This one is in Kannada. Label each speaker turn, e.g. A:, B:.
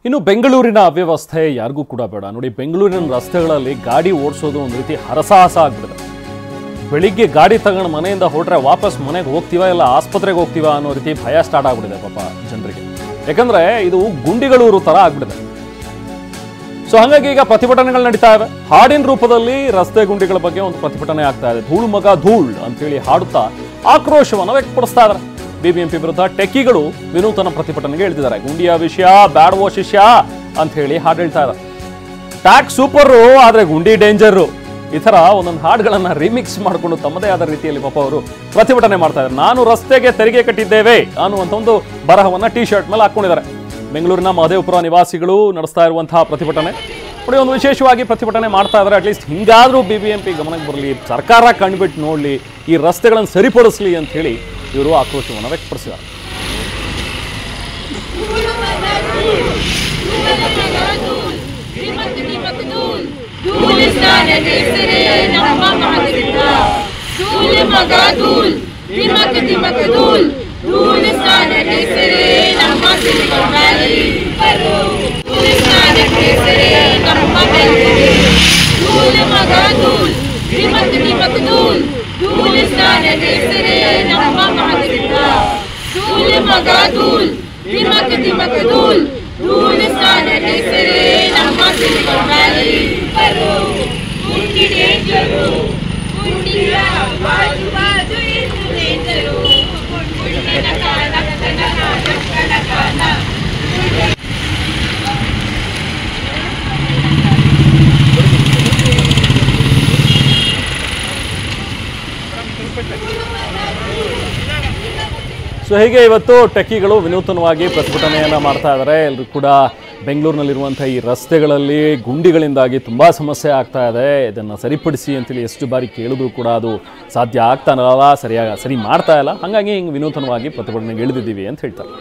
A: ಇನ್ನು ಬೆಂಗಳೂರಿನ ಅವ್ಯವಸ್ಥೆ ಯಾರಿಗೂ ಕೂಡ ಬೇಡ ನೋಡಿ. ಬೆಂಗಳೂರಿನ ರಸ್ತೆಗಳಲ್ಲಿ ಗಾಡಿ ಓಡಿಸೋದು ಒಂದು ರೀತಿ ಹರಸಾಹಸ ಆಗ್ಬಿಡಿದೆ. ಬೆಳಿಗ್ಗೆ ಗಾಡಿ ತಗೊಂಡು ಮನೆಯಿಂದ ಹೊರಟ್ರೆ ವಾಪಸ್ ಮನೆಗೆ ಹೋಗ್ತೀವ ಇಲ್ಲ ಆಸ್ಪತ್ರೆಗೆ ಹೋಗ್ತೀವ ಅನ್ನೋ ರೀತಿ ಭಯ ಸ್ಟಾರ್ಟ್ ಆಗ್ಬಿಡಿದೆ ಪಾಪ ಜನರಿಗೆ. ಯಾಕಂದ್ರೆ ಇದು ಗುಂಡಿಗಳೂರು ತರ ಆಗ್ಬಿಡಿದೆ. ಸೊ ಹಾಗಾಗಿ ಈಗ ಪ್ರತಿಭಟನೆಗಳು ನಡೀತಾ ಇವೆ. ಹಾಡಿನ ರೂಪದಲ್ಲಿ ರಸ್ತೆ ಗುಂಡಿಗಳ ಬಗ್ಗೆ ಒಂದು ಪ್ರತಿಭಟನೆ ಆಗ್ತಾ ಇದೆ. ಧೂಳು ಮಗ ಧೂಳ್ ಅಂತೇಳಿ ಹಾಡುತ್ತಾ ಆಕ್ರೋಶವನ್ನು ವ್ಯಕ್ತಪಡಿಸ್ತಾ ಇದ್ದಾರೆ. ಬಿಬಿಎಂಪಿ ವಿರುದ್ಧ ಟೆಕ್ಕಿಗಳು ವಿನೂತನ ಪ್ರತಿಭಟನೆಗೆ ಇಳಿದಿದ್ದಾರೆ. ಗುಂಡಿಯ ವಿಷಯ ಬ್ಯಾಡ್ವೋ ಶಿಷ್ಯ ಅಂತ ಹೇಳಿ ಹಾಡು ಹೇಳ್ತಾ ಇದ್ದಾರೆ. ಟ್ಯಾಕ್ ಸೂಪರು ಆದ್ರೆ ಗುಂಡಿ ಡೇಂಜರು, ಈ ತರ ಒಂದೊಂದು ಹಾಡುಗಳನ್ನ ರಿಮಿಕ್ಸ್ ಮಾಡಿಕೊಂಡು ತಮ್ಮದೇ ಆದ ರೀತಿಯಲ್ಲಿ ಪಾಪ ಅವರು ಪ್ರತಿಭಟನೆ ಮಾಡ್ತಾ ಇದ್ದಾರೆ. ನಾನು ರಸ್ತೆಗೆ ತೆರಿಗೆ ಕಟ್ಟಿದ್ದೇವೆ ಅನ್ನುವಂಥ ಒಂದು ಬರಹವನ್ನ ಟಿ ಶರ್ಟ್ ಮೇಲೆ ಹಾಕೊಂಡಿದ್ದಾರೆ. ಬೆಂಗಳೂರಿನ ಮಹದೇವಪುರ ನಿವಾಸಿಗಳು ನಡೆಸ್ತಾ ಇರುವಂತಹ ಪ್ರತಿಭಟನೆ ನೋಡಿ, ಒಂದು ವಿಶೇಷವಾಗಿ ಪ್ರತಿಭಟನೆ ಮಾಡ್ತಾ ಇದ್ದಾರೆ. ಅಟ್ಲೀಸ್ಟ್ ಹಿಂಗಾದ್ರೂ ಬಿಬಿಎಂಪಿ ಗಮನಕ್ಕೆ ಬರಲಿ, ಸರ್ಕಾರ ಕಂಡುಬಿಟ್ಟು ನೋಡಲಿ, ಈ ರಸ್ತೆಗಳನ್ನು ಸರಿಪಡಿಸಲಿ ಅಂತ ಹೇಳಿ ಇವರು ಆಕ್ರೋಶವನ್ನು ವ್ಯಕ್ತಪಡಿಸಿದ್ದಾರೆ. ಸೊ ಹೀಗೆ ಇವತ್ತು ಟೆಕ್ಕಿಗಳು ವಿನೂತನವಾಗಿ ಪ್ರತಿಭಟನೆಯನ್ನು ಮಾಡ್ತಾ ಇದ್ದಾರೆ. ಎಲ್ಲರೂ ಕೂಡ ಬೆಂಗಳೂರಿನಲ್ಲಿರುವಂಥ ಈ ರಸ್ತೆಗಳಲ್ಲಿ ಗುಂಡಿಗಳಿಂದಾಗಿ ತುಂಬ ಸಮಸ್ಯೆ ಆಗ್ತಾ ಇದೆ, ಇದನ್ನು ಸರಿಪಡಿಸಿ ಅಂತೇಳಿ ಎಷ್ಟು ಬಾರಿ ಕೇಳಿದ್ರು ಕೂಡ ಅದು ಸಾಧ್ಯ ಆಗ್ತಾ ಇರಲ್ಲ, ಸರಿ ಮಾಡ್ತಾ ಇಲ್ಲ. ಹಾಗಾಗಿ ಹಿಂಗೆ ವಿನೂತನವಾಗಿ ಪ್ರತಿಭಟನೆಗೆ ಇಳಿದಿದ್ದೀವಿ ಅಂತ ಹೇಳ್ತಾರೆ.